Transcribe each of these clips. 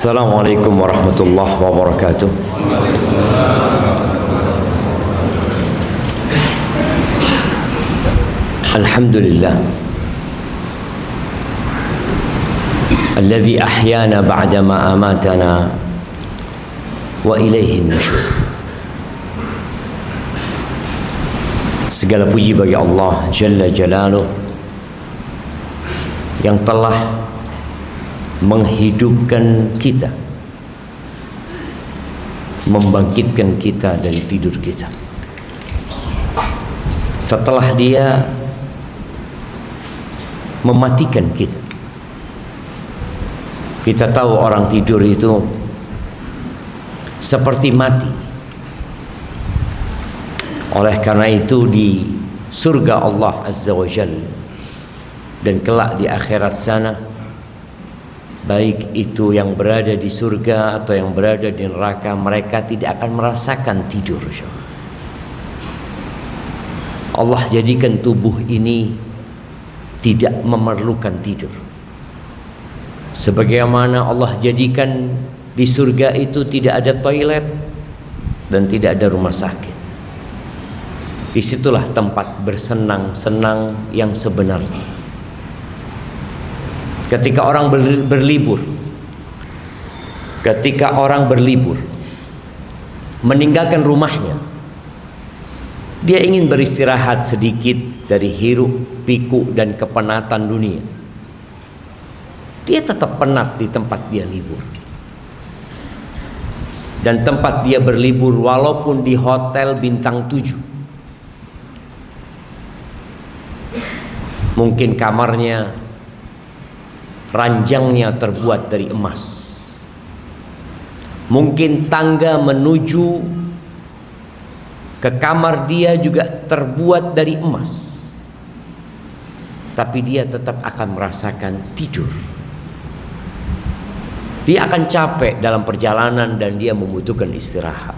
Assalamualaikum warahmatullahi wabarakatuh. Alhamdulillah alladzi ahyana ba'da ma amatana wa ilaihin nusyur. Segala puji bagi Allah Jalla Jalaluh yang telah menghidupkan kita, membangkitkan kita dari tidur kita. Setelah Dia mematikan kita. Kita tahu orang tidur itu seperti mati. Oleh karena itu di surga Allah Azza wa Jalla dan kelak di akhirat sana, baik itu yang berada di surga atau yang berada di neraka, mereka tidak akan merasakan tidur. Allah jadikan tubuh ini tidak memerlukan tidur. Sebagaimana Allah jadikan di surga itu tidak ada toilet dan tidak ada rumah sakit. Disitulah tempat bersenang-senang yang sebenarnya. Ketika orang berlibur, meninggalkan rumahnya, dia ingin beristirahat sedikit dari hiruk pikuk dan kepenatan dunia. Dia tetap penat di tempat dia libur. Dan tempat dia berlibur walaupun di hotel bintang 7. Mungkin kamarnya, ranjangnya terbuat dari emas. Mungkin tangga menuju ke kamar dia juga terbuat dari emas. Tapi dia tetap akan merasakan tidur. Dia akan capek dalam perjalanan dan dia membutuhkan istirahat.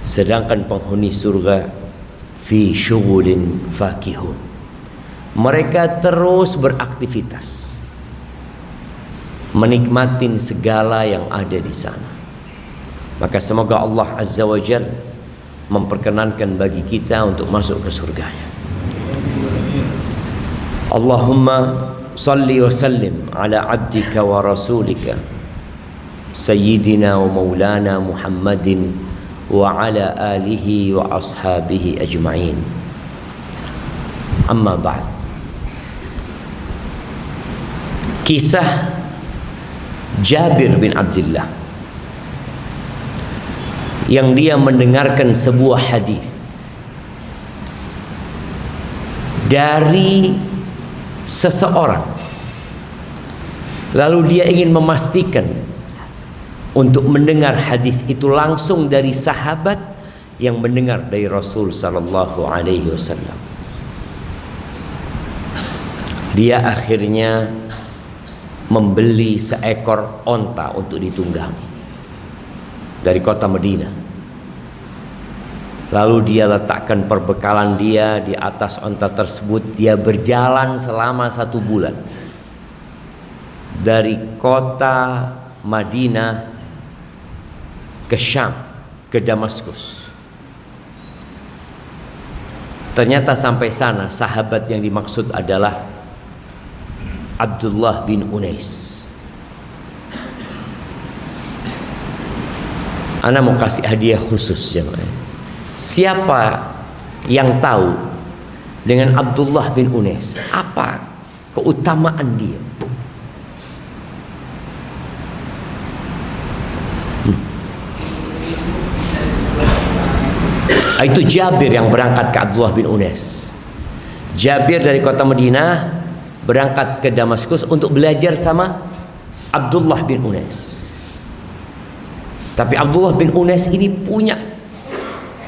Sedangkan penghuni surga fi syughulin fakihun, mereka terus beraktivitas, menikmatin segala yang ada di sana. Maka semoga Allah Azza wa Jalla memperkenankan bagi kita untuk masuk ke surganya. Allahumma salli wa sallim ala abdika wa rasulika sayyidina wa maulana Muhammadin wa ala alihi wa ashabihi ajma'in. Amma ba'd. Kisah Jabir bin Abdullah yang dia mendengarkan sebuah hadis dari seseorang, lalu dia ingin memastikan untuk mendengar hadis itu langsung dari sahabat yang mendengar dari Rasul sallallahu alaihi wasallam. Dia akhirnya membeli seekor onta untuk ditunggangi dari kota Madinah. Lalu dia letakkan perbekalan dia di atas onta tersebut. Dia berjalan selama 1 bulan dari kota Madinah ke Syam, ke Damaskus. Ternyata sampai sana sahabat yang dimaksud adalah Abdullah bin Unais. Ana mau kasih hadiah khusus jemaah. Siapa yang tahu dengan Abdullah bin Unais? Apa keutamaan dia? Itu Jabir yang berangkat ke Abdullah bin Unais. Jabir dari kota Madinah berangkat ke Damaskus untuk belajar sama Abdullah bin Unais. Tapi Abdullah bin Unais ini punya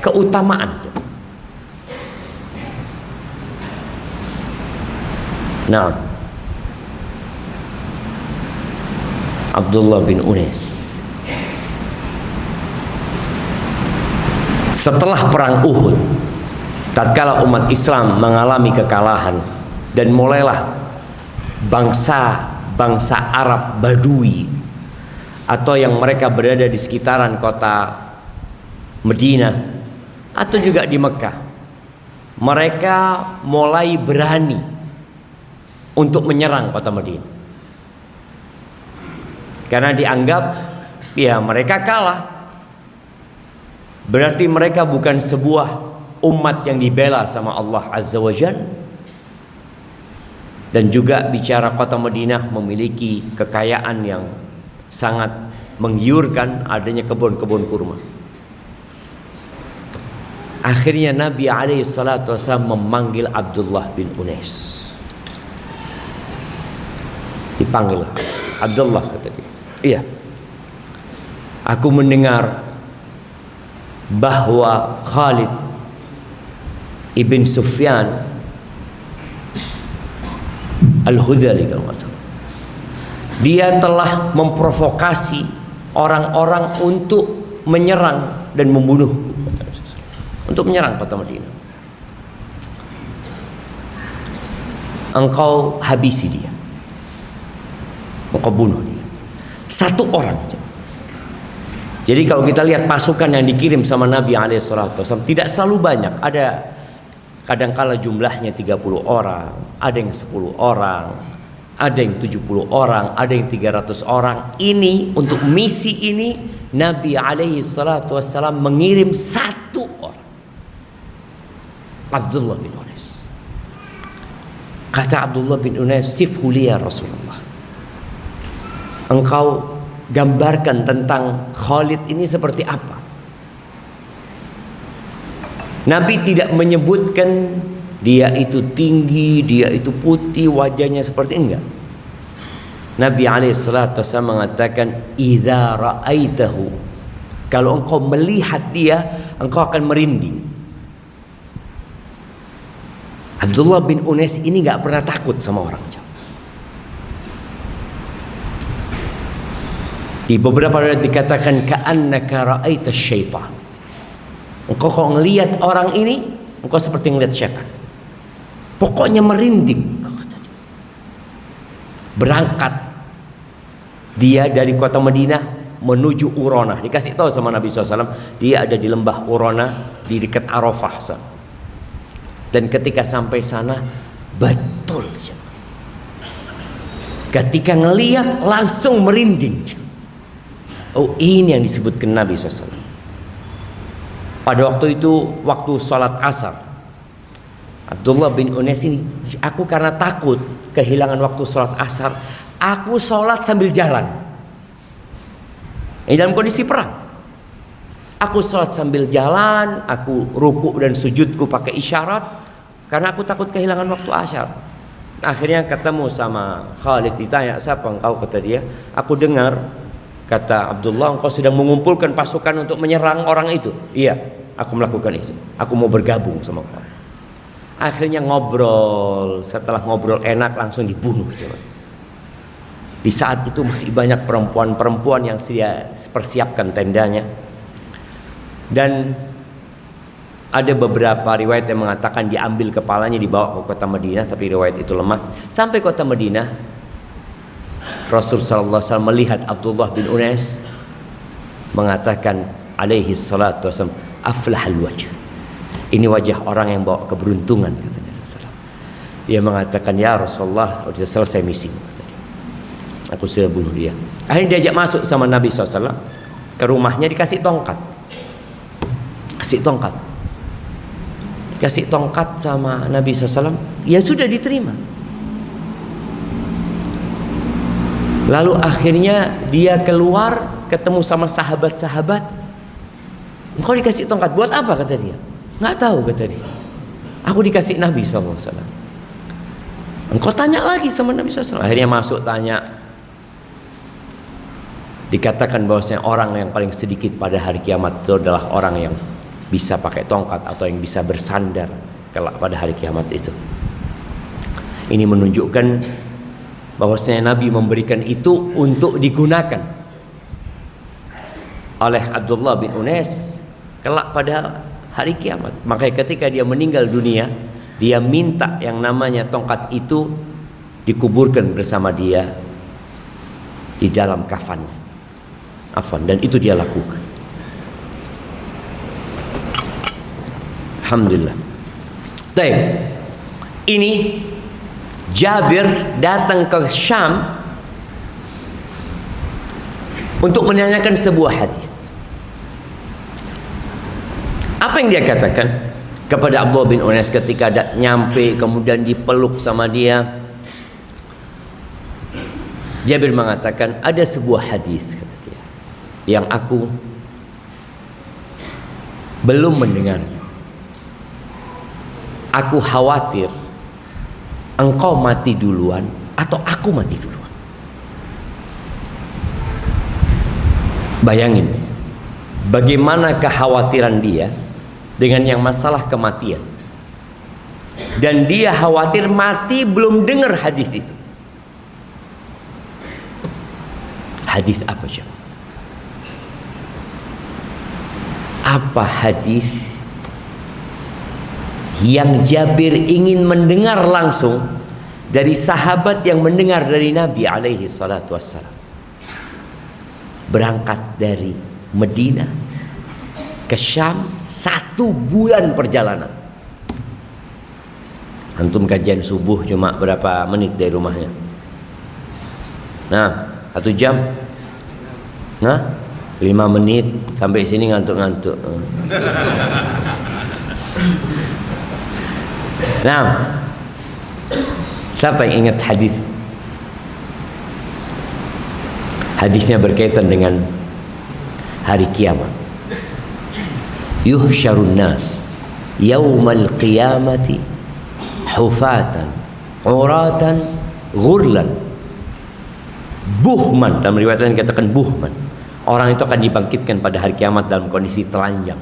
keutamaan. Nah, Abdullah bin Unais setelah perang Uhud, tatkala umat Islam mengalami kekalahan dan mulailah bangsa Arab Badui atau yang mereka berada di sekitaran kota Madinah atau juga di Mekah, mereka mulai berani untuk menyerang kota Madinah karena dianggap ya mereka kalah. Berarti mereka bukan sebuah umat yang dibela sama Allah Azza wa Jalla. Dan juga bicara kota Madinah memiliki kekayaan yang sangat menggiurkan, adanya kebun-kebun kurma. Akhirnya Nabi alaihi salatu wasallam memanggil Abdullah bin Unais. Dipanggil Abdullah, kata dia. Iya, aku mendengar bahwa Khalid ibn Sufyan Al-Hudhali, kalau nggak salah, dia telah memprovokasi orang-orang untuk menyerang dan membunuh, untuk menyerang kota Madinah. Engkau habisi dia, engkau bunuh dia. Satu orang. Jadi kalau kita lihat pasukan yang dikirim sama Nabi SAW tidak selalu banyak. Ada kadangkala jumlahnya 30 orang, ada yang 10 orang, ada yang 70 orang, ada yang 300 orang. Ini untuk misi ini Nabi SAW mengirim satu orang, Abdullah bin Unais. Kata Abdullah bin Unais, sifhu li ya Rasulullah, engkau gambarkan tentang Khalid ini seperti apa. Nabi tidak menyebutkan dia itu tinggi, dia itu putih, wajahnya seperti, enggak. Nabi alaihissalatu mengatakan, idza ra'aitahu, kalau engkau melihat dia, engkau akan merinding. Abdullah bin Unais ini enggak pernah takut sama orang. Di beberapa riwayat dikatakan ka'annaka ra'aita syaitan. Engkau kalau ngelihat orang ini, engkau seperti ngelihat syaitan. Pokoknya merinding. Berangkat dia dari kota Madinah menuju Urona. Dikasih tahu sama Nabi SAW, dia ada di lembah Urona di dekat Arafah. Dan ketika sampai sana, betul, ketika ngelihat langsung merinding. Oh, ini yang disebutkan Nabi SAW. Pada waktu itu, waktu sholat asar, Abdullah bin Unais ini, aku karena takut kehilangan waktu sholat asar, aku sholat sambil jalan. Ini dalam kondisi perang. Aku sholat sambil jalan, aku ruku dan sujudku pakai isyarat, karena aku takut kehilangan waktu asar. Akhirnya ketemu sama Khalid, ditanya, siapa engkau? Kata dia, aku dengar, kata Abdullah, engkau sedang mengumpulkan pasukan untuk menyerang orang itu. Iya, aku melakukan itu. Aku mau bergabung sama kau. Akhirnya ngobrol. Setelah ngobrol enak, langsung dibunuh. Di saat itu masih banyak perempuan-perempuan yang persiapkan tendanya. Dan ada beberapa riwayat yang mengatakan diambil kepalanya, dibawa ke kota Madinah, tapi riwayat itu lemah. Sampai kota Madinah, Rasul sallallahu alaihi wasallam melihat Abdullah bin Unais, mengatakan alaihi salatu wasallam, aflahal wajh. Ini wajah orang yang bawa keberuntungan, katanya sallallahu. Dia mengatakan, ya Rasulullah, sudah selesai misi. Aku sudah bunuh dia. Akhirnya diajak masuk sama Nabi SAW ke rumahnya, dikasih tongkat. Kasih tongkat. Dikasih tongkat sama Nabi SAW, ya sudah diterima. Lalu akhirnya dia keluar ketemu sama sahabat-sahabat. Engkau dikasih tongkat buat apa, kata dia? Nggak tahu, kata dia. Aku dikasih Nabi SAW. Engkau tanya lagi sama Nabi SAW. Akhirnya masuk tanya. Dikatakan bahwasanya orang yang paling sedikit pada hari kiamat itu adalah orang yang bisa pakai tongkat atau yang bisa bersandar kelak pada hari kiamat itu. Ini menunjukkan bahwasanya Nabi memberikan itu untuk digunakan oleh Abdullah bin Unais kelak pada hari kiamat. Makanya ketika dia meninggal dunia, dia minta yang namanya tongkat itu dikuburkan bersama dia di dalam kafannya. Afwan, dan itu dia lakukan. Alhamdulillah. Baik. Ini Jabir datang ke Syam untuk menanyakan sebuah hadis. Apa yang dia katakan kepada Abdullah bin Unais ketika nyampe kemudian dipeluk sama dia? Jabir mengatakan, ada sebuah hadis, kata dia, yang aku belum mendengar. Aku khawatir engkau mati duluan atau aku mati duluan. Bayangin bagaimana kekhawatiran dia dengan yang masalah kematian, dan dia khawatir mati belum dengar hadis itu. Hadis apa sih? Apa hadis yang Jabir ingin mendengar langsung dari sahabat yang mendengar dari Nabi alaihi salatu wassalam? Berangkat dari Medina ke Syam 1 bulan perjalanan. Antum kajian subuh cuma berapa menit dari rumahnya? Nah, 1 jam. Nah, 5 menit sampai sini ngantuk-ngantuk. Nah, siapa yang ingat hadis? Hadisnya berkaitan dengan hari kiamat. Yuhsyarun nas yaumal qiyamati hufatan uratan ghurlan. Buhman, dalam riwayat lain dikatakan buhman. Orang itu akan dibangkitkan pada hari kiamat dalam kondisi telanjang,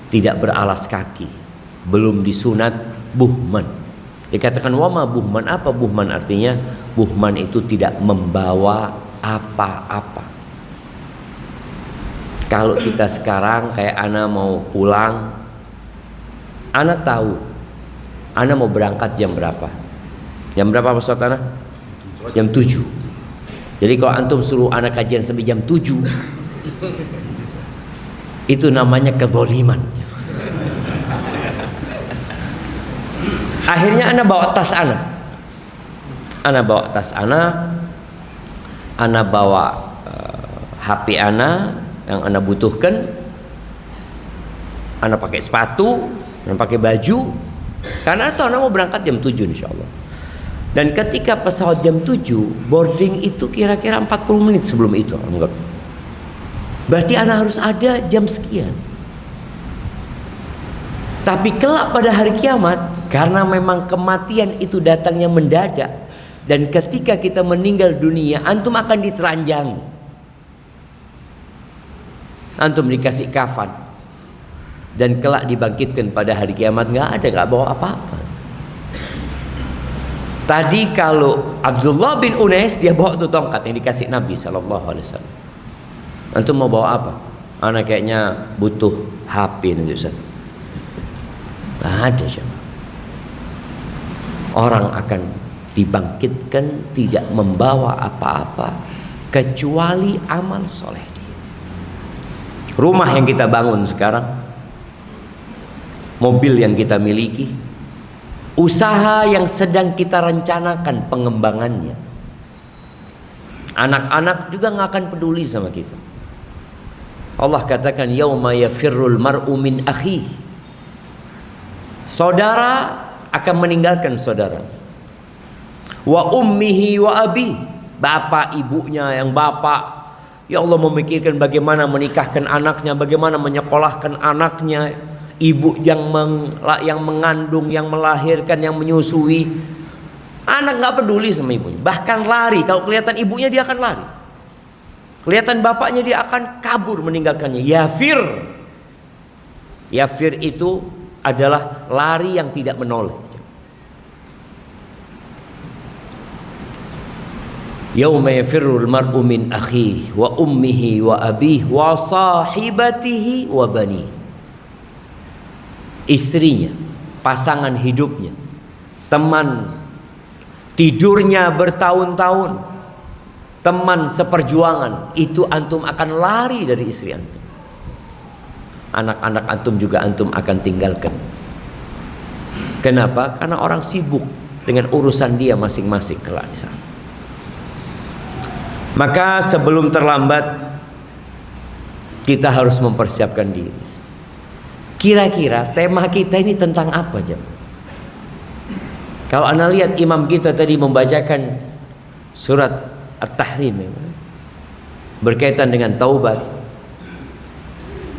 tidak beralas kaki, belum disunat. Buhman dikatakan, wama buhman. Apa buhman artinya? Buhman itu tidak membawa apa-apa. Kalau kita sekarang kayak ana mau pulang, ana tahu ana mau berangkat jam berapa. Jam berapa Ustaz ana? Jam 7. Jadi kalau antum suruh anak kajian sampai jam 7, itu namanya kezaliman. Akhirnya ana bawa tas ana. Ana bawa tas ana bawa HP ana yang ana butuhkan. Ana pakai sepatu, ana pakai baju, karena itu ana mau berangkat jam 7 insyaallah. Dan ketika pesawat jam 7, boarding itu kira-kira 40 menit sebelum itu. Berarti anak harus ada jam sekian. Tapi kelak pada hari kiamat, karena memang kematian itu datangnya mendadak, dan ketika kita meninggal dunia, antum akan ditelanjangi. Antum dikasih kafan, dan kelak dibangkitkan pada hari kiamat, nggak bawa apa-apa. Tadi kalau Abdullah bin Unais, dia bawa tuh tongkat yang dikasih Nabi SAW. Antum mau bawa apa? Anak kayaknya butuh HP nanti Ustaz. Nggak ada siapa. Orang akan dibangkitkan tidak membawa apa-apa kecuali amal soleh dia. Rumah yang kita bangun sekarang, mobil yang kita miliki, usaha yang sedang kita rencanakan pengembangannya, anak-anak juga nggak akan peduli sama kita. Allah katakan, yauma yafirrul mar'u min akhi. Saudara akan meninggalkan saudara. Wa ummihi wa abi. Bapak ibunya, yang bapak ya Allah memikirkan bagaimana menikahkan anaknya, bagaimana menyekolahkan anaknya. Ibu yang mengandung, yang melahirkan, yang menyusui, anak nggak peduli sama ibunya, bahkan lari. Kalau kelihatan ibunya dia akan lari, kelihatan bapaknya dia akan kabur meninggalkannya. Yafir itu adalah lari yang tidak menoleh. Yauma yafirrul mar'u min akhihi wa ummihi wa abihi wa sahibatihi wa banihi. Istrinya, pasangan hidupnya, teman tidurnya bertahun-tahun, teman seperjuangan, itu antum akan lari dari istri antum. Anak-anak antum juga antum akan tinggalkan. Kenapa? Karena orang sibuk dengan urusan dia masing-masing kelak di sana. Maka sebelum terlambat, kita harus mempersiapkan diri. Kira-kira tema kita ini tentang apa, jemaah? Kalau anda lihat imam kita tadi membacakan surat At-Tahrim berkaitan dengan taubat.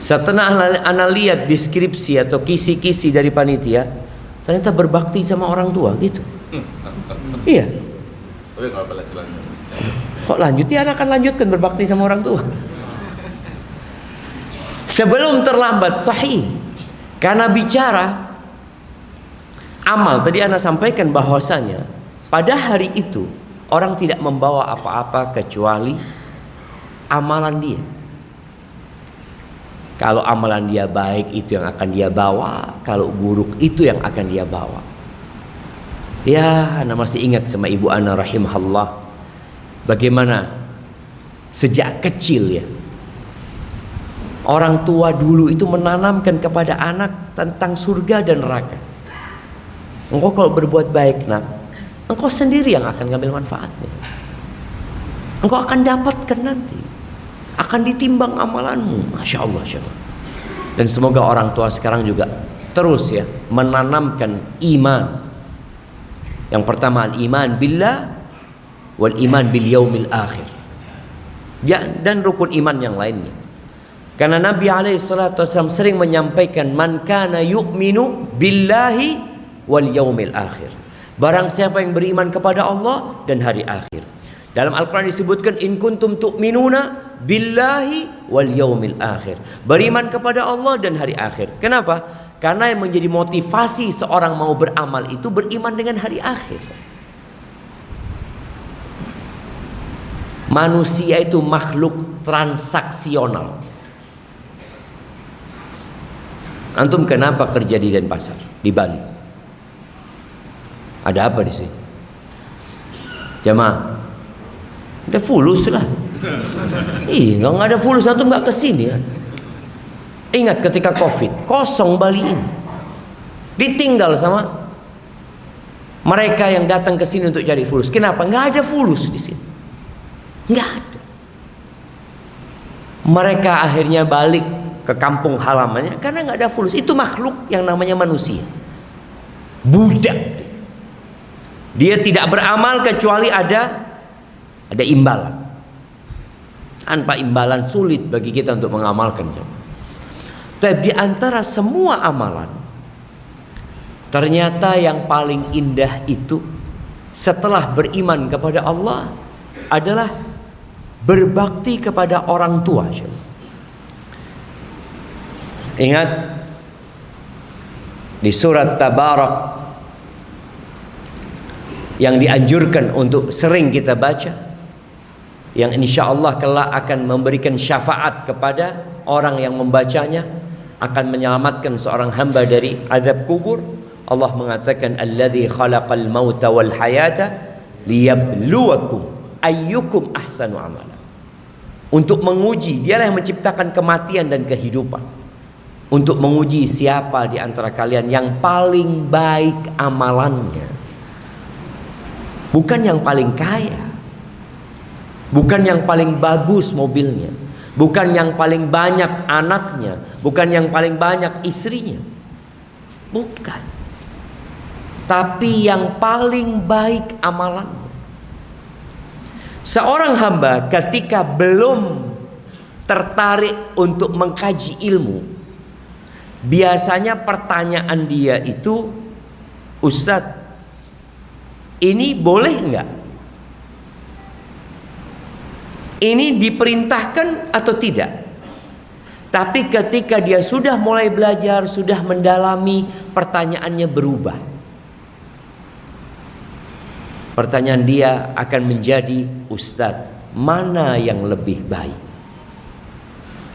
Setelah anda lihat deskripsi atau kisi-kisi dari panitia, ternyata berbakti sama orang tua gitu. Iya. Kok lanjut? Dia akan lanjutkan berbakti sama orang tua. Sebelum terlambat, sahih. Karena bicara amal, tadi Anda sampaikan bahwasanya pada hari itu orang tidak membawa apa-apa kecuali amalan dia. Kalau amalan dia baik, itu yang akan dia bawa. Kalau buruk, itu yang akan dia bawa. Ya, Anda masih ingat sama ibu Ana rahimahullah, bagaimana sejak kecil ya orang tua dulu itu menanamkan kepada anak tentang surga dan neraka. Engkau kalau berbuat baik, nak, engkau sendiri yang akan ngambil manfaatnya. Engkau akan dapatkan nanti, akan ditimbang amalanmu. Masya Allah, Masya Allah. Dan semoga orang tua sekarang juga terus ya menanamkan iman. Yang pertama al-iman billah wal iman bil yaumil akhir. Ya, dan rukun iman yang lainnya. Karena Nabi SAW sering menyampaikan man kana yu'minu billahi wal yaumil akhir. Barang siapa yang beriman kepada Allah dan hari akhir. Dalam Al-Quran disebutkan in kuntum tu'minuna billahi wal yaumil akhir. Beriman kepada Allah dan hari akhir. Kenapa? Karena yang menjadi motivasi seorang mau beramal itu beriman dengan hari akhir. Manusia itu makhluk transaksional. Antum kenapa kerja di Denpasar, di Bali? Ada apa di sini? Jamaah, ada fulus lah. Iya, nggak ada fulus antum nggak kesini ya. Ingat ketika Covid, kosong Bali ini, ditinggal sama mereka yang datang ke sini untuk cari fulus. Kenapa? Nggak ada fulus di sini, nggak ada. Mereka akhirnya balik ke kampung halamannya karena nggak ada fulus. Itu makhluk yang namanya manusia, budak. Dia tidak beramal kecuali ada imbalan. Tanpa imbalan sulit bagi kita untuk mengamalkan. Tapi di antara semua amalan, ternyata yang paling indah itu setelah beriman kepada Allah adalah berbakti kepada orang tua. Ingat di surat Tabarak yang dianjurkan untuk sering kita baca, yang insya Allah kelak akan memberikan syafaat kepada orang yang membacanya, akan menyelamatkan seorang hamba dari azab kubur. Allah mengatakan alladzi khalaqal mauta wal hayata liyabluwakum ayyukum ahsanu amala. Untuk menguji, dialah yang menciptakan kematian dan kehidupan. Untuk menguji siapa di antara kalian yang paling baik amalannya. Bukan yang paling kaya, bukan yang paling bagus mobilnya, bukan yang paling banyak anaknya, bukan yang paling banyak istrinya, bukan. Tapi yang paling baik amalannya. Seorang hamba ketika belum tertarik untuk mengkaji ilmu, biasanya pertanyaan dia itu, Ustadz, ini boleh enggak? Ini diperintahkan atau tidak? Tapi ketika dia sudah mulai belajar, sudah mendalami, pertanyaannya berubah. Pertanyaan dia akan menjadi, Ustadz, mana yang lebih baik?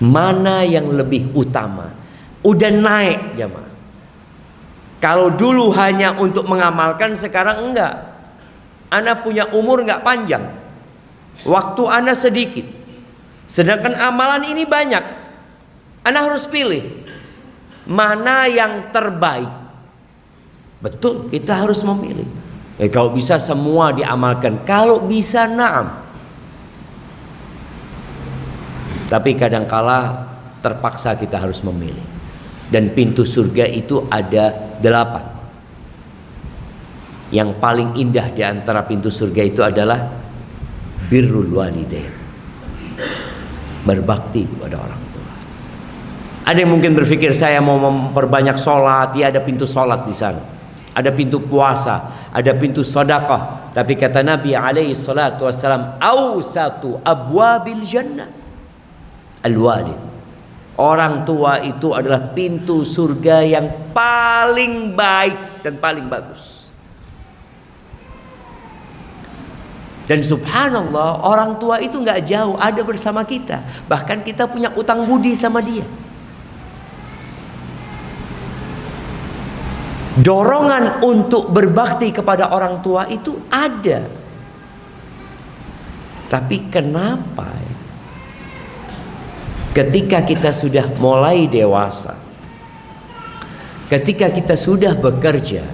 Mana yang lebih utama? Udah naik jamaah. Kalau dulu hanya untuk mengamalkan, sekarang enggak. Ana punya umur enggak panjang, Waktu ana sedikit, sedangkan amalan ini banyak. Ana harus pilih mana yang terbaik. Betul, kita harus memilih. Kalau bisa semua diamalkan, kalau bisa na'am. Tapi kadangkala terpaksa kita harus memilih. Dan pintu surga itu ada 8. Yang paling indah di antara pintu surga itu adalah birrul walidain, berbakti kepada orang tua. Ada yang mungkin berpikir saya mau memperbanyak sholat, ya ada pintu sholat di sana, ada pintu puasa, ada pintu sedekah. Tapi kata Nabi alaihi salatu wassalam, awsatu abwabil jannah al-walid. Orang tua itu adalah pintu surga yang paling baik dan paling bagus. Dan subhanallah, orang tua itu nggak jauh, ada bersama kita. Bahkan kita punya utang budi sama dia. Dorongan untuk berbakti kepada orang tua itu ada. Tapi kenapa ketika kita sudah mulai dewasa, ketika kita sudah bekerja,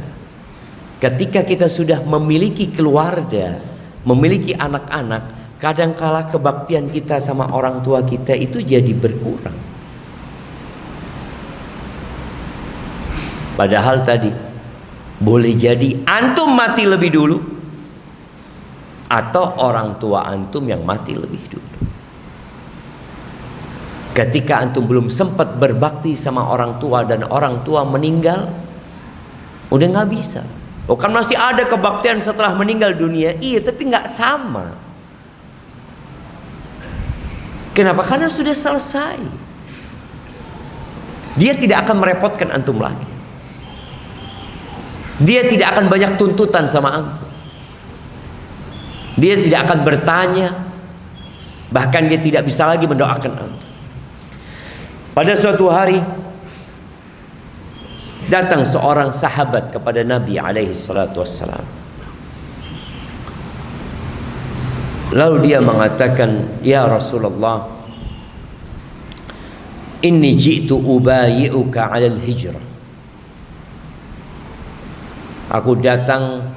ketika kita sudah memiliki keluarga, memiliki anak-anak, kadangkala kebaktian kita sama orang tua kita itu jadi berkurang. Padahal tadi boleh jadi antum mati lebih dulu, atau orang tua antum yang mati lebih dulu. Ketika antum belum sempat berbakti sama orang tua dan orang tua meninggal, udah nggak bisa. Oh kan masih ada kebaktian setelah meninggal dunia. Iya, tapi nggak sama. Kenapa? Karena sudah selesai. Dia tidak akan merepotkan antum lagi. Dia tidak akan banyak tuntutan sama antum. Dia tidak akan bertanya. Bahkan dia tidak bisa lagi mendoakan antum. Pada suatu hari datang seorang sahabat kepada Nabi alaihi salatu wassalam. Lalu dia mengatakan, "Ya Rasulullah, inni ji'tu ubayi'uka 'alal hijrah." Aku datang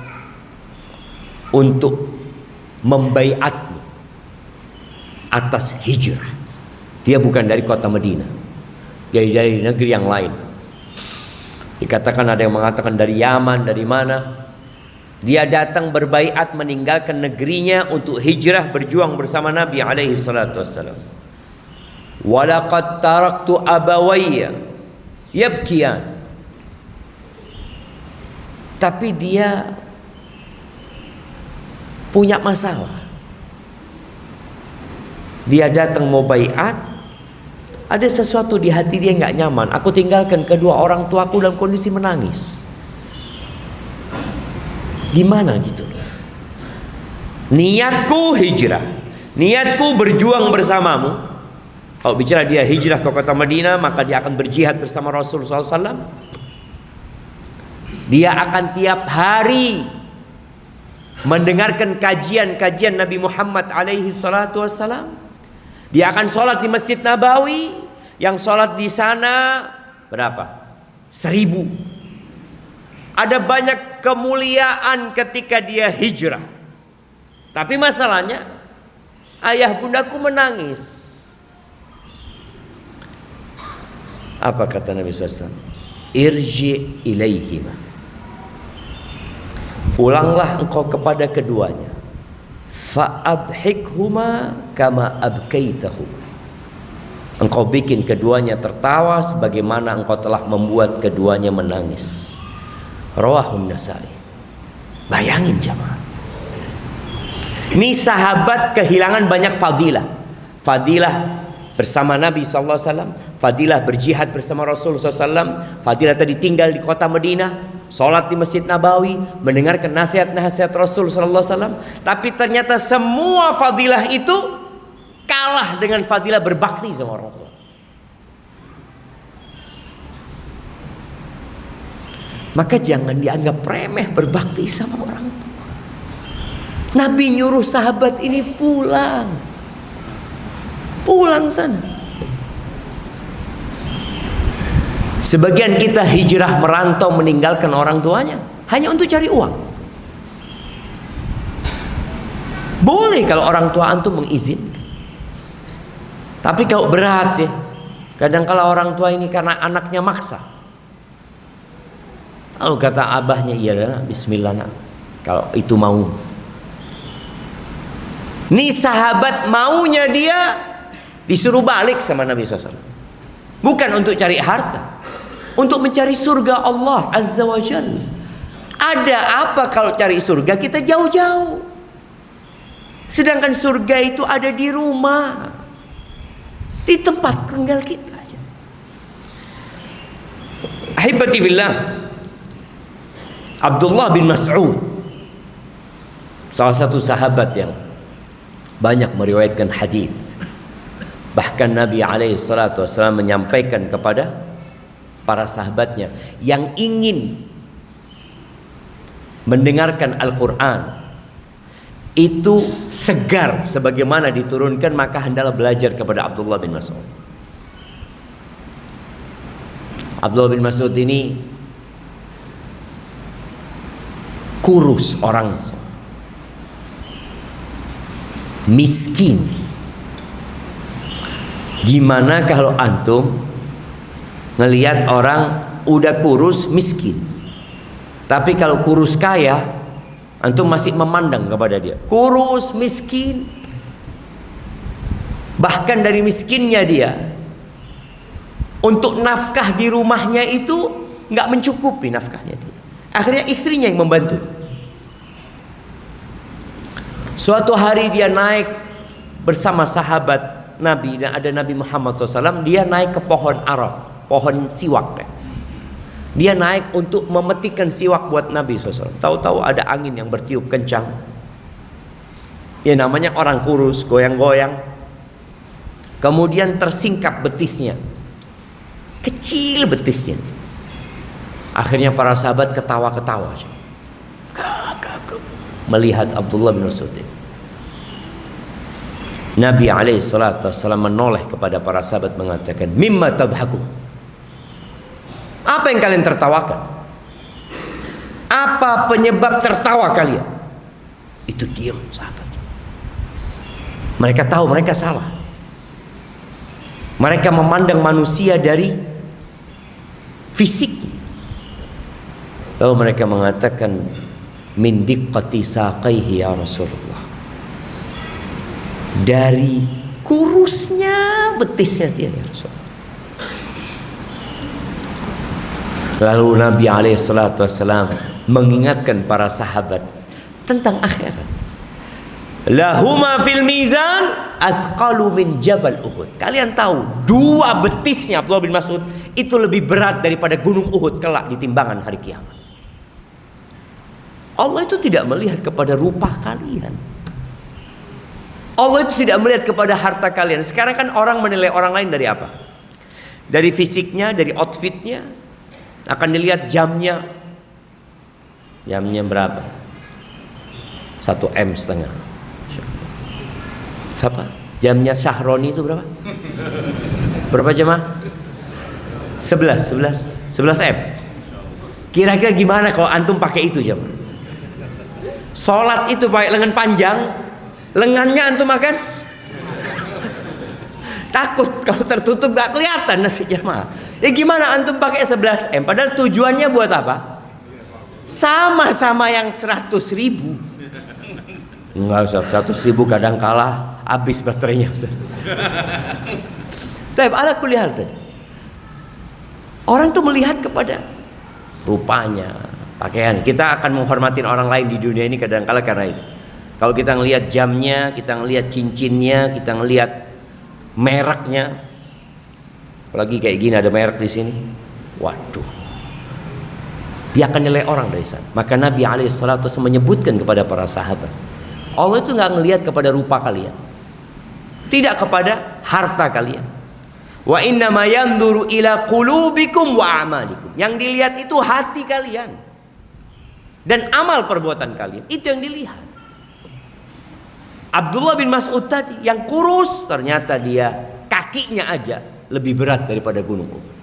untuk membaiatmu atas hijrah. Dia bukan dari kota Madinah, dari negeri yang lain. Dikatakan ada yang mengatakan dari Yaman, dari mana. Dia datang berbaiat meninggalkan negerinya untuk hijrah berjuang bersama Nabi alaihi salatu wassalam. Walaqad taraktu abawayya yabkiyan. Tapi dia punya masalah. Dia datang mau baiat, ada sesuatu di hati dia nggak nyaman. Aku tinggalkan kedua orang tuaku dalam kondisi menangis. Gimana gitu? Niatku hijrah, niatku berjuang bersamamu. Kalau bicara dia hijrah ke kota Madinah, maka dia akan berjihad bersama Rasulullah SAW. Dia akan tiap hari mendengarkan kajian-kajian Nabi Muhammad alaihi salatu wassalam. Dia akan sholat di Masjid Nabawi. Yang sholat di sana berapa? 1000. Ada banyak kemuliaan ketika dia hijrah. Tapi masalahnya, ayah bundaku menangis. Apa kata Nabi SAW? Irji ilaihima. Pulanglah engkau kepada keduanya. Fa'adhikhuma kama abkaitahu. Engkau bikin keduanya tertawa sebagaimana engkau telah membuat keduanya menangis. Rawahun Nasai. Bayangin jamaah. Ini sahabat kehilangan banyak fadilah. Fadilah bersama Nabi SAW, fadilah berjihad bersama Rasulullah SAW, fadilah tadi tinggal di kota Madinah, sholat di Masjid Nabawi, mendengarkan nasihat-nasihat Rasul SAW. Tapi ternyata semua fadilah itu kalah dengan fadilah berbakti sama orang tua. Maka jangan dianggap remeh berbakti sama orang tua. Nabi nyuruh sahabat ini pulang. Pulang sana. Sebagian kita hijrah merantau meninggalkan orang tuanya hanya untuk cari uang. Boleh kalau orang tua antum mengizinkan. Tapi kalau berat ya, kadang kala orang tua ini karena anaknya maksa. Lalu kata abahnya, iya bismillah nak, kalau itu mau. Nih sahabat maunya dia disuruh balik sama Nabi SAW. Bukan untuk cari harta, untuk mencari surga Allah Azza wa Jalla. Ada apa kalau cari surga kita jauh-jauh, sedangkan surga itu ada di rumah, di tempat tinggal kita. Ahibati billah, Abdullah bin Mas'ud, salah satu sahabat yang banyak meriwayatkan hadis. Bahkan Nabi SAW menyampaikan kepada para sahabatnya yang ingin mendengarkan Al-Quran itu segar sebagaimana diturunkan, maka hendaklah belajar kepada Abdullah bin Mas'ud. Abdullah bin Mas'ud ini kurus orangnya, miskin. Gimana kalau antum ngelihat orang udah kurus miskin, tapi kalau kurus kaya antum masih memandang kepada dia kurus miskin. Bahkan dari miskinnya dia, untuk nafkah di rumahnya itu nggak mencukupi nafkahnya dia. Akhirnya istrinya yang membantu. Suatu hari dia naik bersama sahabat Nabi, dan ada Nabi Muhammad SAW. Dia naik ke pohon arab, pohon siwak. Dia naik untuk memetikan siwak buat Nabi SAW. Tahu-tahu ada angin yang bertiup kencang. Ya namanya orang kurus, goyang-goyang. Kemudian tersingkap betisnya, kecil betisnya. Akhirnya para sahabat ketawa-ketawa melihat Abdullah bin Mas'ud. Nabi SAW menoleh kepada para sahabat mengatakan, mimma tadhaku, apa yang kalian tertawakan? Apa penyebab tertawa kalian? Itu diam sahabat. Mereka tahu mereka salah. Mereka memandang manusia dari fisik. Lalu mereka mengatakan, min diqqati saqaihi ya Rasulullah, dari kurusnya betisnya dia ya Rasulullah. Lalu Nabi SAW mengingatkan para sahabat tentang akhirat. Lahuma fil mizan athqalu min jabal Uhud. Kalian tahu, dua betisnya Abdullah bin Mas'ud itu lebih berat daripada gunung Uhud kelak di timbangan hari kiamat. Allah itu tidak melihat kepada rupa kalian. Allah itu tidak melihat kepada harta kalian. Sekarang kan orang menilai orang lain dari apa? Dari fisiknya, dari outfitnya. Akan dilihat jamnya. Jamnya berapa? 1,5 M. Siapa? Jamnya Syahroni itu berapa? Berapa jemaah? 11 M. Kira-kira gimana kalau antum pakai itu jemaah? Sholat itu pakai lengan panjang, lengannya antum makan takut kalau tertutup gak kelihatan nanti jemaah. Ya gimana antum pakai 11 M? Padahal tujuannya buat apa? Sama-sama yang 100.000. Enggak usah 100.000, kadang kalah habis baterainya. Tapi ala kulli hal tadi, orang tuh melihat kepada rupanya, pakaian. Kita akan menghormati orang lain di dunia ini kadang-kala karena itu. Kalau kita ngelihat jamnya, kita ngelihat cincinnya, kita ngelihat mereknya, apalagi kayak gini ada merek di sini, waduh, dia akan nilai orang dari sana. Maka Nabi SAW menyebutkan kepada para sahabat, Allah itu nggak ngelihat kepada rupa kalian, tidak kepada harta kalian. Wa inna ma yanzuru ila qulubikum wa amalikum. Yang dilihat itu hati kalian dan amal perbuatan kalian, itu yang dilihat. Abdullah bin Mas'ud tadi yang kurus, ternyata dia kakinya aja lebih berat daripada gunung Uhud.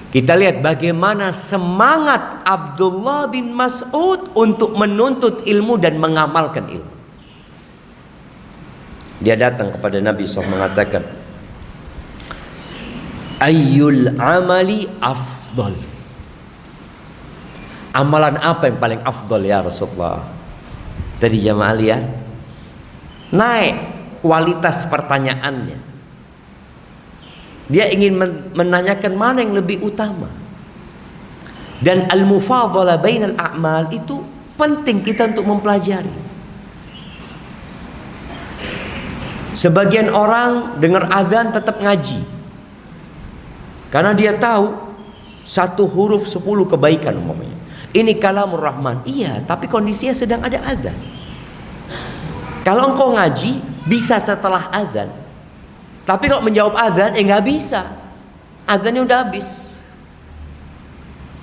Kita lihat bagaimana semangat Abdullah bin Mas'ud untuk menuntut ilmu dan mengamalkan ilmu. Dia datang kepada Nabi SAW mengatakan, ayyul amali afdal. Amalan apa yang paling afdal ya Rasulullah? Tadi jamaah lihat, naik kualitas pertanyaannya. Dia ingin menanyakan mana yang lebih utama. Dan al-mufadhalah bainal a'mal itu penting kita untuk mempelajari. Sebagian orang dengar azan tetap ngaji, karena dia tahu satu huruf 10 kebaikan umpamanya. Ini kalamur rahman. Iya, tapi kondisinya sedang ada azan. Kalau engkau ngaji bisa setelah azan, tapi kalau menjawab azan nggak bisa. Azannya udah habis.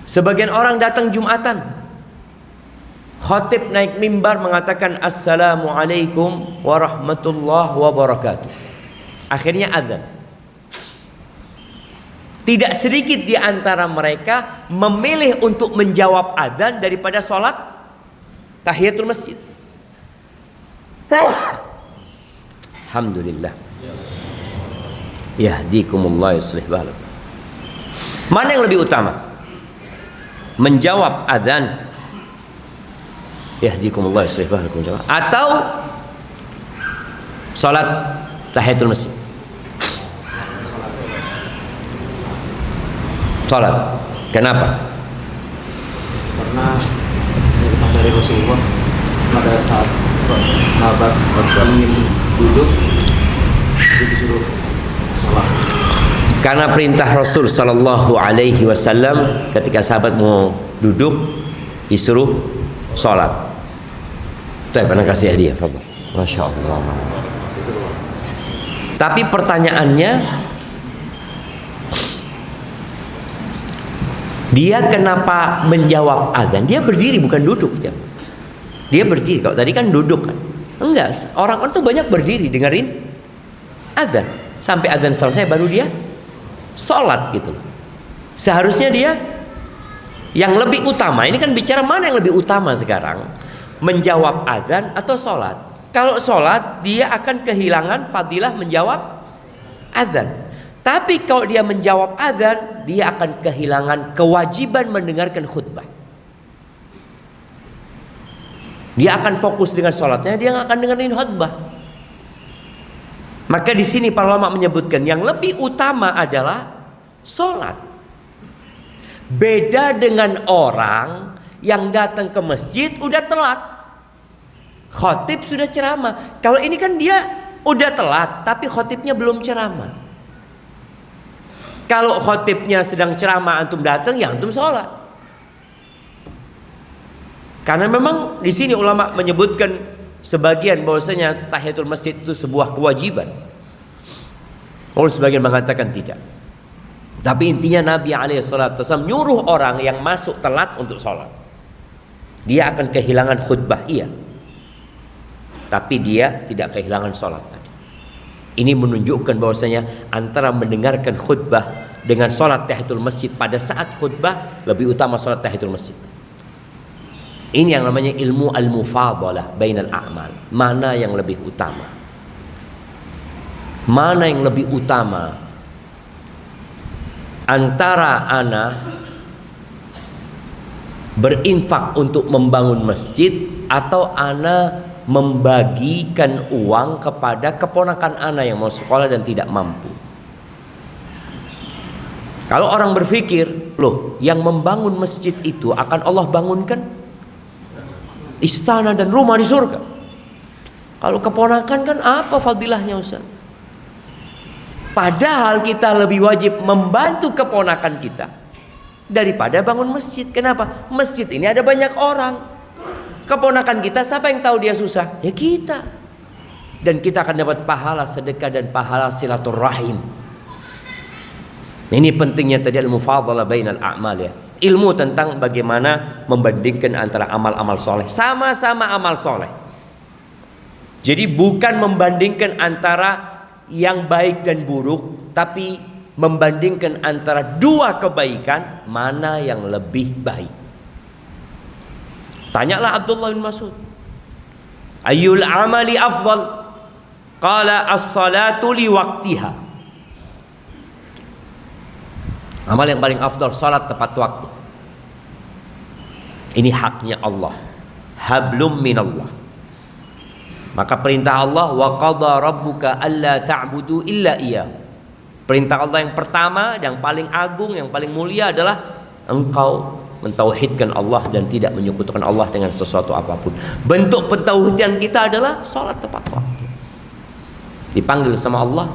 Sebagian orang datang Jumatan, khatib naik mimbar mengatakan assalamualaikum warahmatullahi wabarakatuh. Akhirnya azan. Tidak sedikit di antara mereka memilih untuk menjawab azan daripada sholat tahiyatul masjid. Alhamdulillah. Yahdikumullah yuslih balakum. Mana yang lebih utama? Menjawab azan, yahdikumullah yuslih balakum, atau sholat tahiyatul masjid? Sholat. Kenapa? Karena dari Rasulullah pada saat sahabat ingin duduk itu disuruh sholat. Karena perintah Rasul Sallallahu Alaihi Wasallam ketika sahabat mau duduk disuruh sholat. Tuh pernah kasih hadiah, Fadl. Masya Allah. Tapi pertanyaannya, dia kenapa menjawab azan? Dia berdiri bukan duduk. Dia berdiri. Kalau tadi kan duduk kan? Enggak. Orang tuh banyak berdiri dengerin azan. Sampai azan selesai baru dia sholat gitu. Seharusnya dia yang lebih utama. Ini kan bicara mana yang lebih utama sekarang? Menjawab azan atau sholat? Kalau sholat dia akan kehilangan fadilah menjawab azan. Tapi kalau dia menjawab azan, dia akan kehilangan kewajiban mendengarkan khutbah. Dia akan fokus dengan sholatnya, dia nggak akan dengerin khutbah. Maka di sini para ulama menyebutkan yang lebih utama adalah sholat. Beda dengan orang yang datang ke masjid udah telat, khotib sudah ceramah. Kalau ini kan dia udah telat, tapi khotibnya belum ceramah. Kalau khotibnya sedang ceramah antum datang, ya antum sholat. Karena memang di sini ulama menyebutkan sebagian bahwasanya tahiyatul masjid itu sebuah kewajiban. Kalau sebagian mengatakan tidak. Tapi intinya Nabi SAW nyuruh orang yang masuk telat untuk sholat. Dia akan kehilangan khutbah, iya. Tapi dia tidak kehilangan sholat. Ini menunjukkan bahwasanya antara mendengarkan khutbah dengan sholat tahiyatul masjid pada saat khutbah lebih utama sholat tahiyatul masjid. Ini yang namanya ilmu al-mufadhalah bainal a'mal. Mana yang lebih utama? Mana yang lebih utama antara ana berinfak untuk membangun masjid atau ana membagikan uang kepada keponakan anak yang mau sekolah dan tidak mampu. Kalau orang berpikir, loh, yang membangun masjid itu akan Allah bangunkan istana dan rumah di surga. Kalau keponakan kan apa fadilahnya Ustaz? Padahal kita lebih wajib membantu keponakan kita daripada bangun masjid. Kenapa? Masjid ini ada banyak orang. Keponakan kita siapa yang tahu dia susah? Ya kita. Dan kita akan dapat pahala sedekah dan pahala silaturahim. Ini pentingnya tadi al-mufadhalah bainal a'mal ya. Ilmu tentang bagaimana membandingkan antara amal-amal soleh. Sama-sama amal soleh. Jadi bukan membandingkan antara yang baik dan buruk, tapi membandingkan antara dua kebaikan, mana yang lebih baik. Tanyalah Abdullah bin Mas'ud, ayyul amali afdal? Qala as-salatu li waqtiha. Amal yang paling afdal salat tepat waktu. Ini haknya Allah, hablum minallah. Maka perintah Allah, wa qadha rabbuka alla ta'budu illa iyyah. Perintah Allah yang pertama, yang paling agung, yang paling mulia adalah engkau mentauhidkan Allah dan tidak menyekutukan Allah dengan sesuatu apapun. Bentuk pentauhidan kita adalah salat tepat waktu. Dipanggil sama Allah,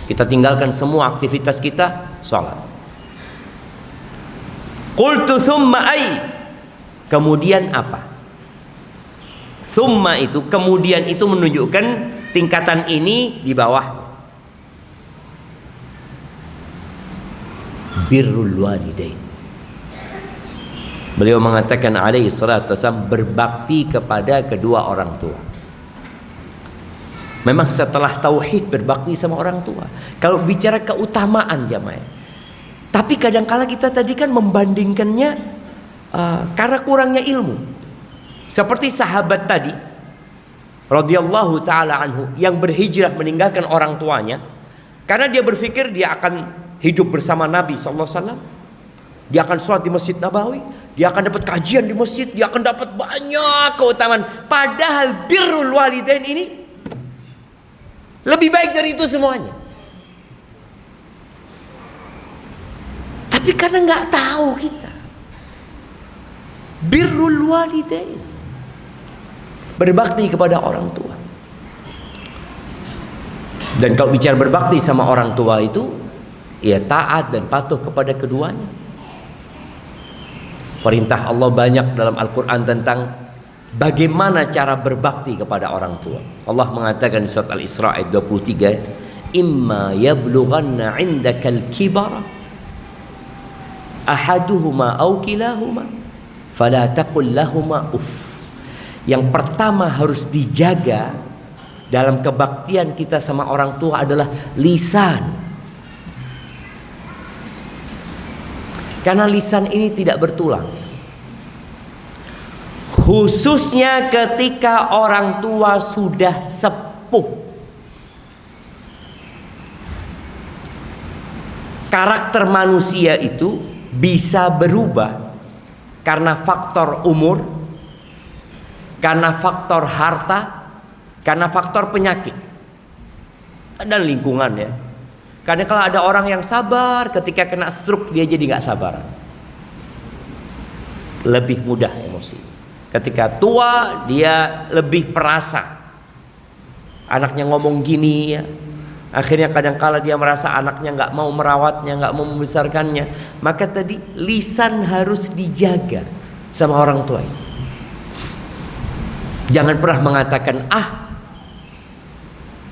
kita tinggalkan semua aktivitas kita, salat. Qultu thumma ay, kemudian apa? Thumma itu, kemudian itu menunjukkan tingkatan ini di bawah. Birrul walidain. Beliau mengatakan alaihi salatu wasallam, berbakti kepada kedua orang tua. Memang setelah tauhid berbakti sama orang tua. Kalau bicara keutamaan jamaah, tapi kadangkala kita tadi kan membandingkannya karena kurangnya ilmu. Seperti sahabat tadi radhiyallahu taala anhu yang berhijrah meninggalkan orang tuanya karena dia berpikir dia akan hidup bersama Nabi sallallahu alaihi wasallam. Dia akan sholat di Masjid Nabawi, dia akan dapat kajian di masjid, dia akan dapat banyak keutamaan. Padahal birrul walidain ini lebih baik dari itu semuanya. Tapi karena nggak tahu kita, birrul walidain, berbakti kepada orang tua. Dan kalau bicara berbakti sama orang tua itu, ya taat dan patuh kepada keduanya. Perintah Allah banyak dalam Al-Quran tentang bagaimana cara berbakti kepada orang tua. Allah mengatakan di surat Al-Isra ayat 23, imma yablughanna 'indakal kibara ahaduhuma aw kilahuma fala taqul lahumā uff. Yang pertama harus dijaga dalam kebaktian kita sama orang tua adalah lisan. Karena lisan ini tidak bertulang. Khususnya ketika orang tua sudah sepuh. Karakter manusia itu bisa berubah karena faktor umur, karena faktor harta, karena faktor penyakit dan lingkungan ya. Karena kalau ada orang yang sabar, ketika kena stroke dia jadi nggak sabar, lebih mudah emosi. Ketika tua dia lebih perasa. Anaknya ngomong gini ya, akhirnya kadang-kala dia merasa anaknya nggak mau merawatnya, nggak mau membesarkannya. Maka tadi lisan harus dijaga sama orang tua. Jangan pernah mengatakan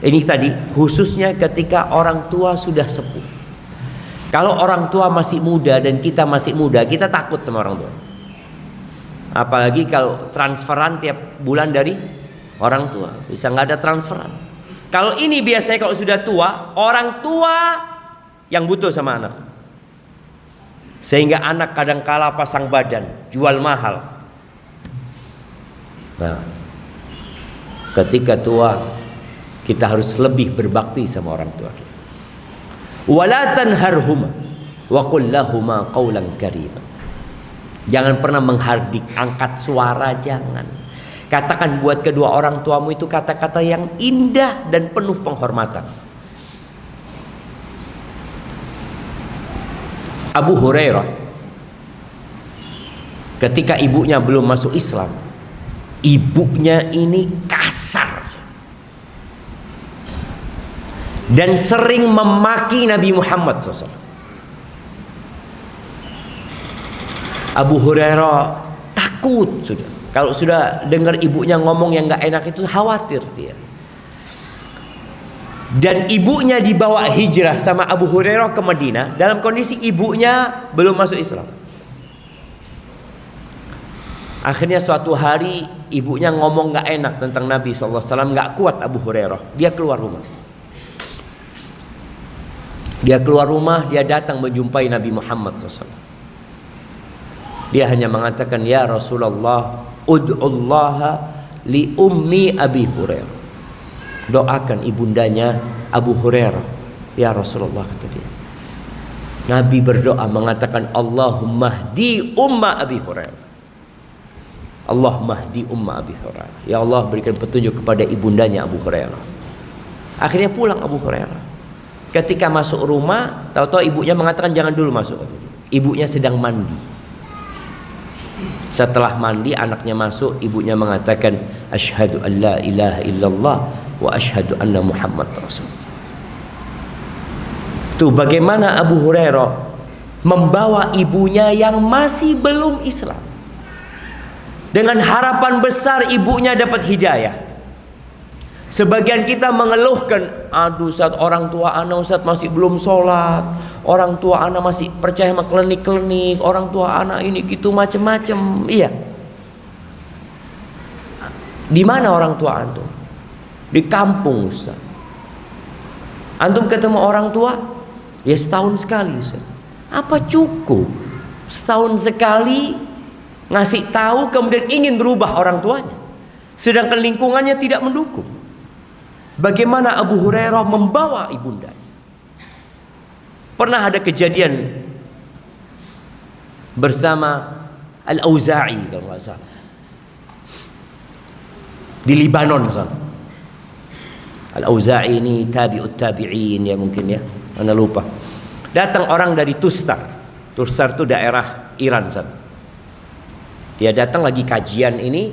ini tadi khususnya ketika orang tua sudah sepuh. Kalau orang tua masih muda dan kita masih muda, kita takut sama orang tua. Apalagi kalau transferan tiap bulan dari orang tua, bisa nggak ada transferan. Kalau ini biasanya kalau sudah tua, orang tua yang butuh sama anak. Sehingga anak kadangkala pasang badan, jual mahal. Nah, ketika tua kita harus lebih berbakti sama orang tua kita. Wala tanharhuma wa qul lahuma qawlan karima. Jangan pernah menghardik, angkat suara, jangan. Katakan buat kedua orang tuamu itu kata-kata yang indah dan penuh penghormatan. Abu Hurairah ketika ibunya belum masuk Islam, ibunya ini kasar dan sering memaki Nabi Muhammad SAW. Abu Hurairah takut sudah. Kalau sudah dengar ibunya ngomong yang gak enak itu khawatir dia. Dan ibunya dibawa hijrah sama Abu Hurairah ke Madinah dalam kondisi ibunya belum masuk Islam. Akhirnya suatu hari ibunya ngomong gak enak tentang Nabi SAW. Gak kuat Abu Hurairah, dia keluar rumah. Dia datang menjumpai Nabi Muhammad SAW. Dia hanya mengatakan, ya Rasulullah, ud'ullaha li ummi Abi Hurairah. Doakan ibundanya Abu Hurairah, ya Rasulullah, kata dia. Nabi berdoa mengatakan, Allahumma hdi umma Abi Hurairah. Allahumma hdi umma Abi Hurairah. Ya Allah, berikan petunjuk kepada ibundanya Abu Hurairah. Akhirnya pulang Abu Hurairah. Ketika masuk rumah, tahu-tahu ibunya mengatakan jangan dulu masuk. Ibunya sedang mandi. Setelah mandi, anaknya masuk, ibunya mengatakan, asyhadu an la ilaha illallah wa asyhadu anna Muhammad Rasul. Tuh bagaimana Abu Hurairah membawa ibunya yang masih belum Islam, dengan harapan besar ibunya dapat hidayah. Sebagian kita mengeluhkan, aduh Ustaz, orang tua anak Ustaz masih belum sholat, orang tua anak masih percaya sama klinik-klinik, orang tua anak ini gitu macem-macem. Iya. Di mana orang tua antum? Di kampung Ustaz. Antum ketemu orang tua, ya setahun sekali Ustaz. Apa cukup setahun sekali ngasih tahu kemudian ingin berubah orang tuanya, sedangkan lingkungannya tidak mendukung? Bagaimana Abu Hurairah membawa ibundanya? Pernah ada kejadian bersama Al-Auza'i kalau nggak salah, di Libanon sana. Al-Auza'i ini tabi'ut tabi'in ya mungkin ya, anda lupa. Datang orang dari Tustar. Tustar itu daerah Iran sana. Dia datang lagi kajian ini,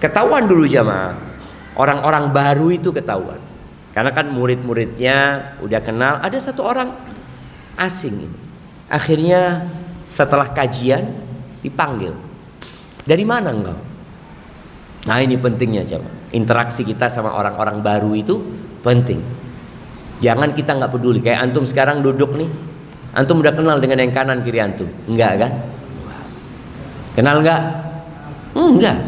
ketahuan dulu jamaah, orang-orang baru itu ketahuan, karena kan murid-muridnya udah kenal. Ada satu orang asing ini. Akhirnya setelah kajian dipanggil, dari mana engkau? Nah ini pentingnya jamaah, interaksi kita sama orang-orang baru itu penting. Jangan kita nggak peduli, kayak antum sekarang duduk nih, antum udah kenal dengan yang kanan kiri antum, enggak kan? Kenal nggak? Enggak.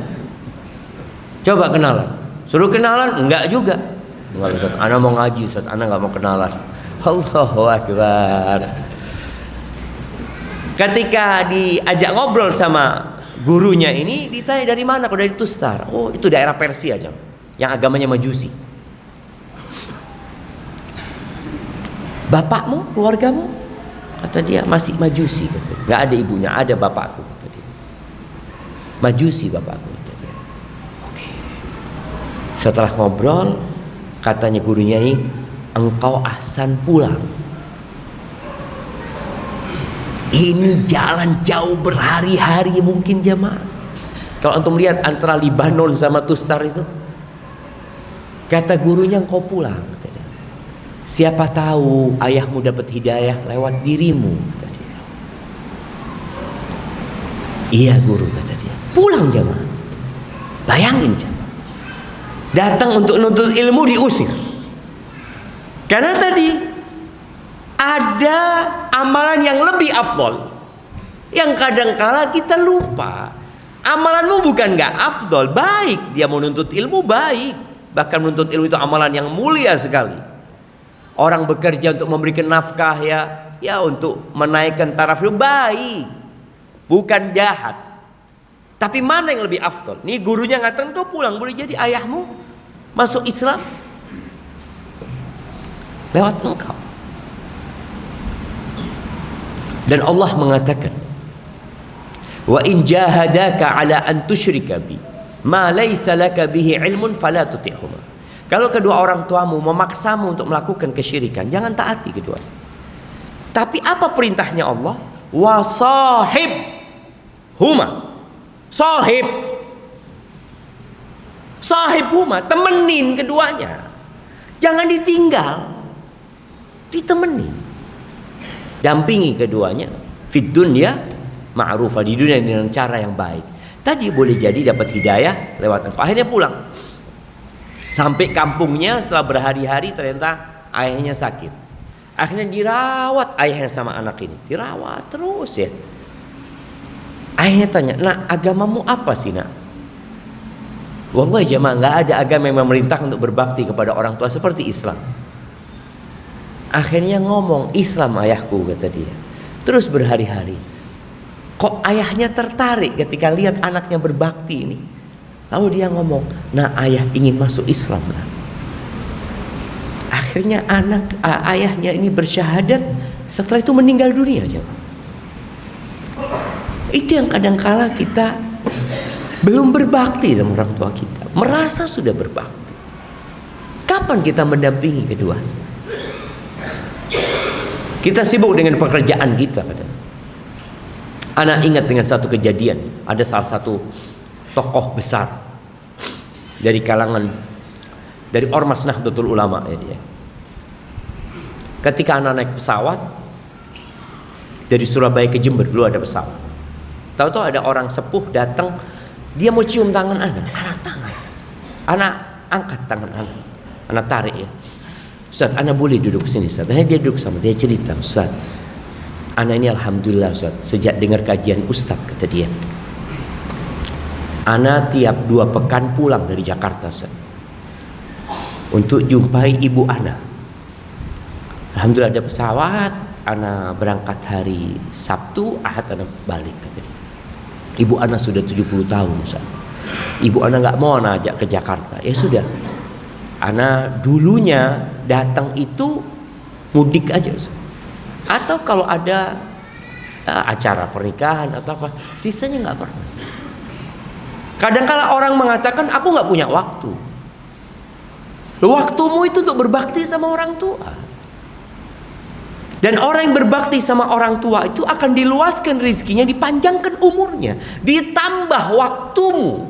Coba kenalan. Suruh kenalan? Enggak juga. Enggak Ustaz, ana mau ngaji Ustaz, ana nggak mau kenalan. Allahu Akbar. Ketika diajak ngobrol sama gurunya ini, ditanya dari mana? Kok dari Tustar? Oh itu daerah Persia aja, yang agamanya Majusi. Bapakmu, keluargamu? Kata dia masih Majusi. Kata dia. Nggak ada ibunya, ada bapakku. Kata dia. Majusi bapakku. Kata dia. Oke. Setelah ngobrol, katanya gurunya ini, engkau ahsan pulang. Ini jalan jauh berhari-hari mungkin jamaah. Kalau antum lihat antara Libanon sama Tustar itu, kata gurunya engkau pulang. Kata dia. Siapa tahu ayahmu dapat hidayah lewat dirimu. Kata dia. Iya guru, kata dia. Pulang jamaah. Bayangin jamaah. Datang untuk nuntut ilmu diusir. Karena tadi ada amalan yang lebih afdol, yang kadangkala kita lupa. Amalanmu bukan gak afdol, baik. Dia mau nuntut ilmu baik. Bahkan menuntut ilmu itu amalan yang mulia sekali. Orang bekerja untuk memberikan nafkah ya untuk menaikkan taraf itu baik, bukan jahat. Tapi mana yang lebih afdol? Nih gurunya ngatakan kau pulang, boleh jadi ayahmu masuk Islam lewat engkau. Dan Allah mengatakan, wa in jahadaka ala an tusyrika bi ma laysa laka bihi ilmun fala tuti'huma. Kalau kedua orang tuamu memaksamu untuk melakukan kesyirikan, jangan taati keduanya. Tapi apa perintahnya Allah? Wa sahib huma. Sahib huma, temenin keduanya. Jangan ditinggal. Ditemenin. Dampingi keduanya fid dunya ma'rufah, di dunia dengan cara yang baik. Tadi boleh jadi dapat hidayah lewat engkau. Akhirnya pulang. Sampai kampungnya setelah berhari-hari ternyata ayahnya sakit. Akhirnya dirawat ayahnya sama anak ini. Dirawat terus ya. Ayahnya tanya, nak, agamamu apa sih nak? Wallahi jemaah, nggak ada agama yang memerintah untuk berbakti kepada orang tua seperti Islam. Akhirnya ngomong, Islam ayahku, kata dia. Terus berhari-hari, kok ayahnya tertarik ketika lihat anaknya berbakti ini. Lalu dia ngomong, nah ayah ingin masuk Islam lah. Akhirnya ayahnya ini bersyahadat, setelah itu meninggal dunia aja. Itu yang kadang-kala kita belum berbakti sama orang tua kita, merasa sudah berbakti. Kapan kita mendampingi kedua? Kita sibuk dengan pekerjaan kita kadang. Anak ingat dengan satu kejadian, ada salah satu tokoh besar dari kalangan, dari Ormas Nahdlatul Ulama ya dia. Ketika anak naik pesawat dari Surabaya ke Jember, dulu ada pesawat. Tahu-tahu ada orang sepuh datang, dia mau cium tangan anak tangan. Anak angkat tangan anak tarik ya. Ustaz, anak boleh duduk sini Ustaz. Nah, dia duduk sama dia, cerita, Ustaz, anak ini alhamdulillah Ustaz, sejak dengar kajian Ustaz, kata dia, anak tiap 2 pekan pulang dari Jakarta Ustaz, untuk jumpai ibu anak. Alhamdulillah ada pesawat, anak berangkat hari Sabtu, Ahad anak balik, kata dia. Ibu anak sudah 70 tahun Ustaz. Ibu anak nggak mau anak ajak ke Jakarta. Ya sudah, anak dulunya datang itu mudik aja Ustaz. Atau kalau ada acara pernikahan atau apa, sisanya nggak pernah. Kadang-kala orang mengatakan, aku nggak punya waktu. Waktumu itu untuk berbakti sama orang tua. Dan orang yang berbakti sama orang tua itu akan diluaskan rezekinya, dipanjangkan umurnya, ditambah waktumu.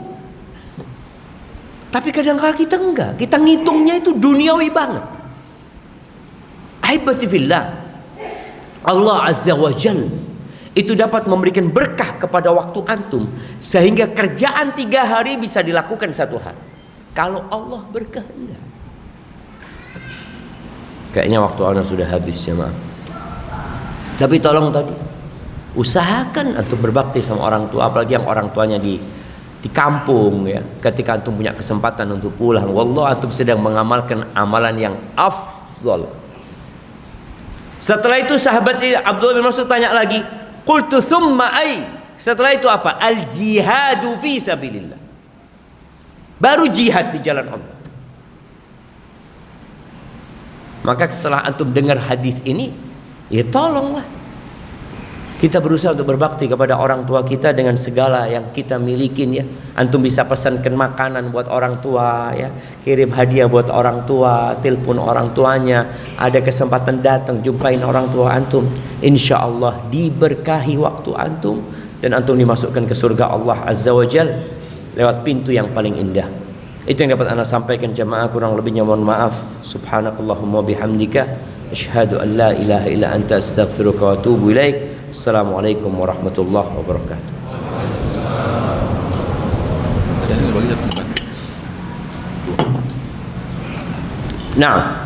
Tapi kadang-kala kita enggak, kita ngitungnya itu duniawi banget. Ahibati fillah, Allah Azza wa Jalla itu dapat memberikan berkah kepada waktu antum, sehingga kerjaan 3 hari bisa dilakukan 1 hari kalau Allah berkehendak. Kayaknya waktu anda sudah habis ya, maaf. Tapi tolong tadi usahakan untuk berbakti sama orang tua, apalagi yang orang tuanya di kampung ya. Ketika antum punya kesempatan untuk pulang, wallah antum sedang mengamalkan amalan yang afdal. Setelah itu sahabat Abdullah bin Mas'ud tanya lagi, qultu thumma ay? Setelah itu apa? Al jihadu fi sabilillah. Baru jihad di jalan Allah. Maka setelah antum dengar hadis ini, ya tolonglah kita berusaha untuk berbakti kepada orang tua kita dengan segala yang kita milikin ya. Antum bisa pesankan makanan buat orang tua ya, kirim hadiah buat orang tua, telepon orang tuanya, ada kesempatan datang jumpain orang tua antum, insya Allah diberkahi waktu antum, dan antum dimasukkan ke surga Allah Azza wa Jal lewat pintu yang paling indah. Itu yang dapat anda sampaikan jamaah, kurang lebihnya mohon maaf. Subhanakallahumma bihamdika asyhadu an la ilaha illa anta astaghfiruka wa atubu ilaik. Assalamualaikum warahmatullahi wabarakatuh. Nah,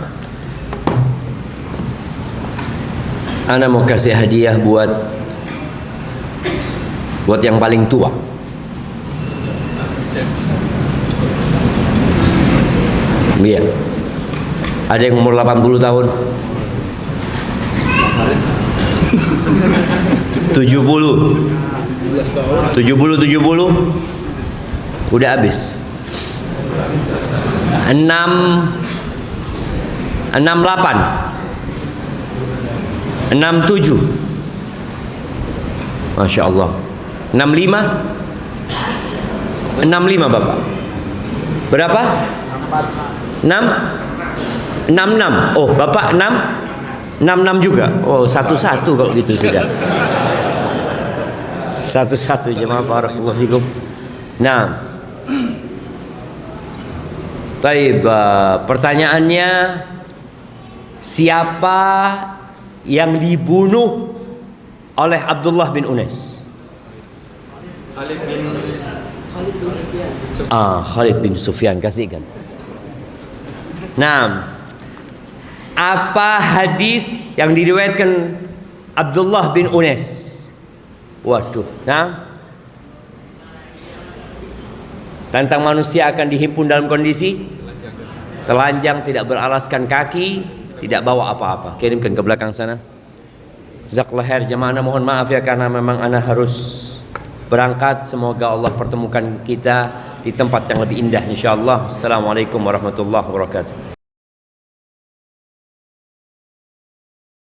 ana mau kasih hadiah buat yang paling tua. Iya. Ada yang umur 80 tahun? 70 udah habis. 68 67 Masya Allah. 65 Bapak berapa? 66. Oh Bapak 66 juga. Oh satu-satu kalau gitu sudah. Satu-satu jemaah barakallahu fikum. Nah, baik, pertanyaannya, siapa yang dibunuh oleh Abdullah bin Unais? Khalid bin Sufyan. Khalid bin Sufyan, kasihkan. Nah, apa hadis yang diriwayatkan Abdullah bin Unais? Waduh, nah Tentang manusia akan dihimpun dalam kondisi telanjang, tidak beralaskan kaki, tidak bawa apa-apa. Kirimkan ke belakang sana. Jazakallahu khair jemaah, ana mohon maaf ya karena memang ana harus berangkat. Semoga Allah pertemukan kita di tempat yang lebih indah insyaallah. Assalamualaikum warahmatullahi wabarakatuh.